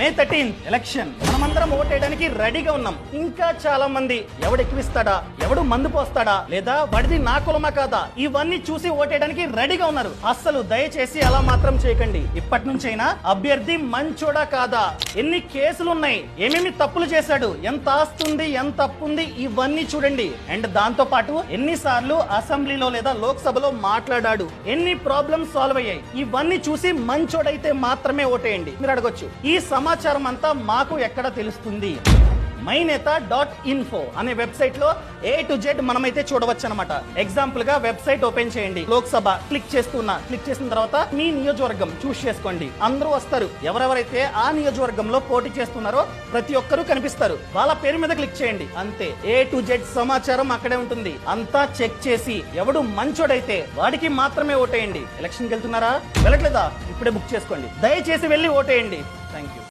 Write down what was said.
మే 13 election. మనమందరం ఓటేయడానికి రెడీగా ఉన్నాం. ఇంకా చాలా మంది ఎవడు ఎక్కువిస్తాడా, ఎవడు మందు పోస్తాడా, లేదా వాడిది నా కులమా కాదా, ఇవన్నీ చూసి ఓటేయడానికి రెడీగా ఉన్నారు. అస్సలు దయచేసి అలా మాత్రం చేయకండి. ఇప్పటి నుంచైనా అభ్యర్థి మంచోడా కాదా, ఎన్ని కేసులు ఉన్నాయి, ఏమేమి తప్పులు చేశాడు, ఎంత ఆస్తుంది, ఎంత తప్పు ఉంది, ఇవన్నీ చూడండి. అండ్ దాంతో పాటు ఎన్నిసార్లు అసెంబ్లీలో లేదా లోక్సభలో మాట్లాడాడు, ఎన్ని ప్రాబ్లమ్స్ సాల్వ్ అయ్యాయి, ఇవన్నీ చూసి మంచోడైతే మాత్రమే ఓటేయండి. మీరు అడగొచ్చు, ఈ సమాచారం అంతా మాకు ఎక్కడ తెలుస్తుంది? myNeta.info అనే వెబ్సైట్ లో A to Z మనమైతే చూడవచ్చు అనమాట. ఎగ్జాంపుల్ గా వెబ్సైట్ ఓపెన్ చేయండి, లోక్సభ క్లిక్ చేసిన తర్వాత మీ నియోజకవర్గం చూస్ చేసుకోండి. అందరూ వస్తారు. ఎవరెవరైతే ఆ నియోజకవర్గంలో పోటీ చేస్తున్నారో ప్రతి ఒక్కరూ కనిపిస్తారు. వాళ్ళ పేరు మీద క్లిక్ చేయండి, అంతే. A to Z సమాచారం అక్కడే ఉంటుంది. అంతా చెక్ చేసి ఎవడు మంచోడైతే వాడికి మాత్రమే ఓటేయండి. ఎలక్షన్కి వెళ్తున్నారా, వెళ్ళట్లేదా, ఇప్పుడే బుక్ చేసుకోండి. దయచేసి వెళ్ళి ఓటేయండి. Thank you.